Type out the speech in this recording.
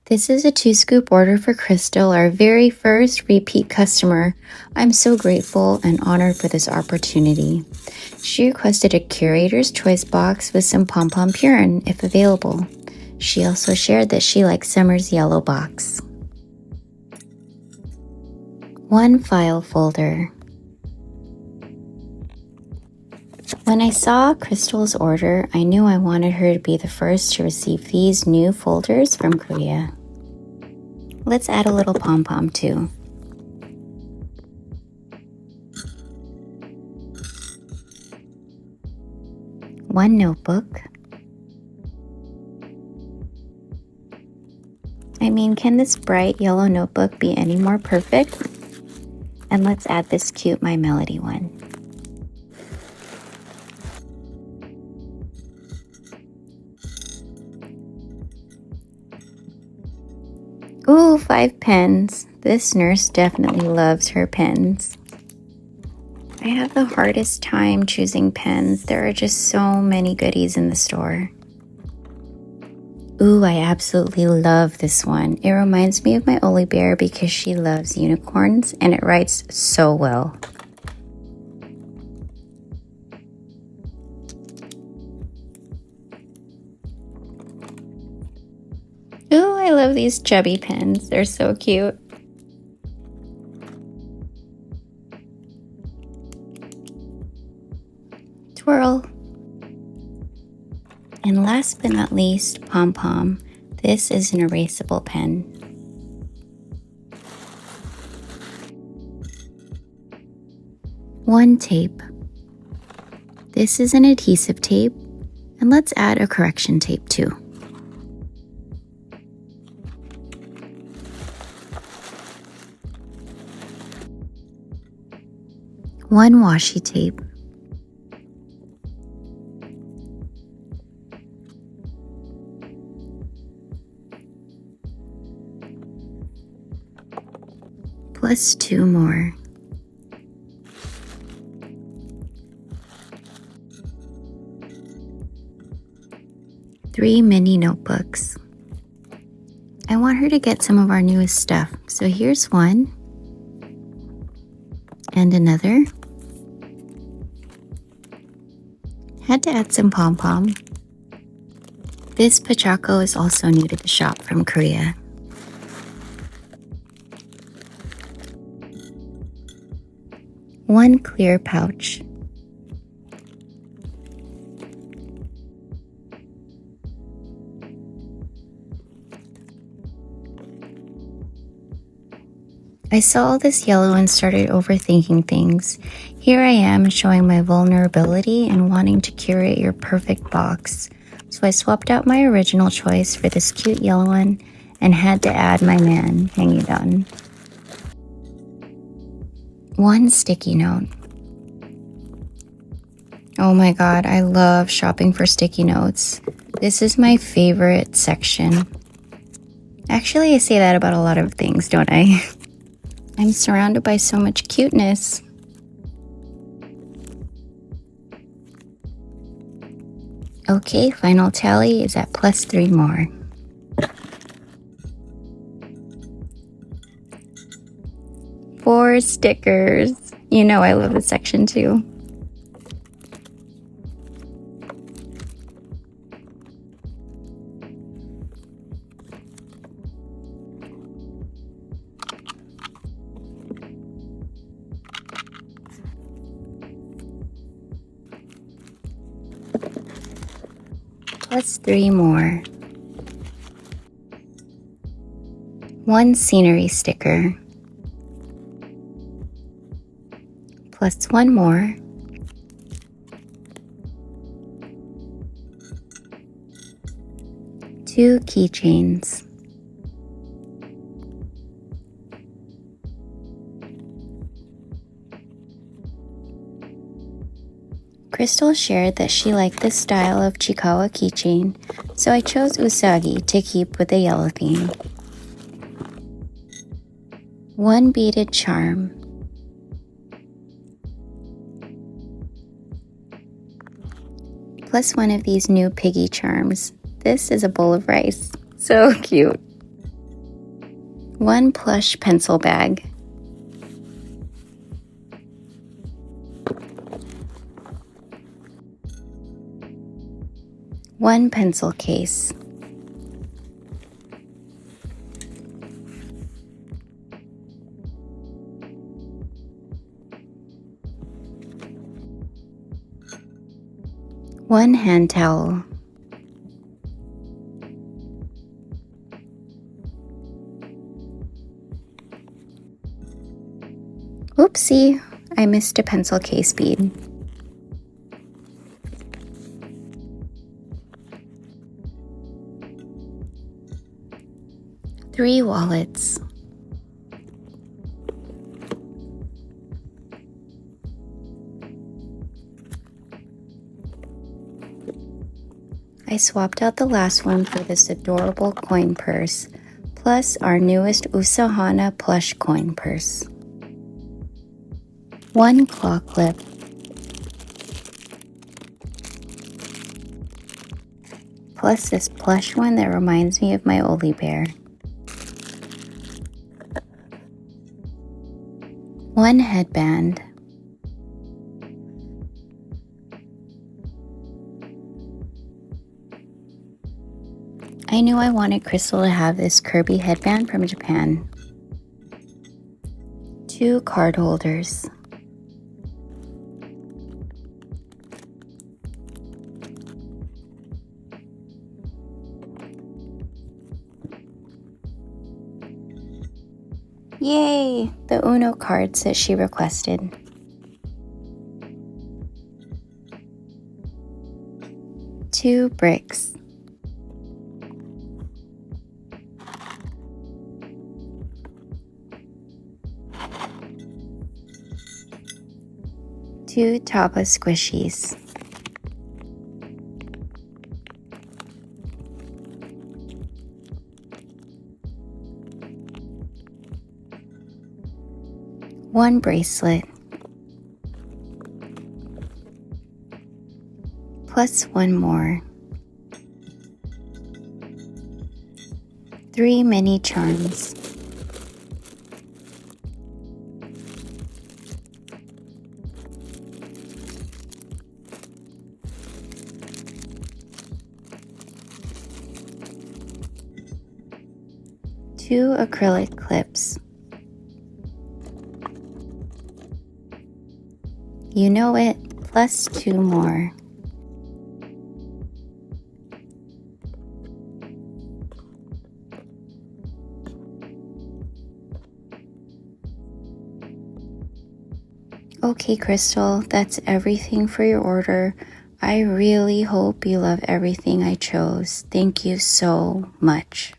This is a 2-scoop order for Cristal, our very first repeat customer. I'm so grateful and honored for this opportunity. She requested a curator's choice box with some Pompompurin if available. She also shared that she likes Summer's yellow box. 1 file folder. When I saw Cristal's order, I knew I wanted her to be the first to receive these new folders from Korea. Let's add a little pom-pom too. One notebook. I mean, can this bright yellow notebook be any more perfect? And let's add this cute My Melody one. Ooh, 5 pens. This nurse definitely loves her pens. I have the hardest time choosing pens. There are just so many goodies in the store. Ooh, I absolutely love this one. It reminds me of my Oli Bear because she loves unicorns and it writes so well. Ooh, I love these chubby pens. They're so cute. Twirl. And last but not least, Pom-Pom. This is an erasable pen. One tape. This is an adhesive tape, and let's add a correction tape too. One washi tape. Plus 2 more. Three mini notebooks. I want her to get some of our newest stuff, so here's one. And another. Had to add some pom-pom. This Pachako is also new to the shop from Korea. One clear pouch. I saw all this yellow and started overthinking things. Here I am showing my vulnerability and wanting to curate your perfect box. So I swapped out my original choice for this cute yellow one and had to add my man hanging on. One sticky note. Oh my god, I love shopping for sticky notes. This is my favorite section. Actually, I say that about a lot of things, don't I? I'm surrounded by so much cuteness. Okay, final tally is at plus 3 more. Four stickers. You know I love this section too. Plus 3 more. One scenery sticker. Plus 1 more. Two keychains. Cristal shared that she liked this style of Chikawa keychain, so I chose Usagi to keep with the yellow theme. One beaded charm. Plus one of these new piggy charms. This is a bowl of rice. So cute. 1 plush pencil bag, 1 pencil case, 1 hand towel, oopsie, I missed a pencil case bead. Three wallets, I swapped out the last one for this adorable coin purse, plus our newest Usahana plush coin purse. 1 claw clip, plus this plush one that reminds me of my Oli bear. 1 headband, I knew I wanted Cristal to have this Kirby headband from Japan. 2 card holders, yay! The Uno cards that she requested. 2 bricks, 2 Taba squishies, 1 bracelet, plus 1 more, 3 mini charms, 2 acrylic clips. You know it, plus 2 more. Okay, Cristal, that's everything for your order. I really hope you love everything I chose. Thank you so much.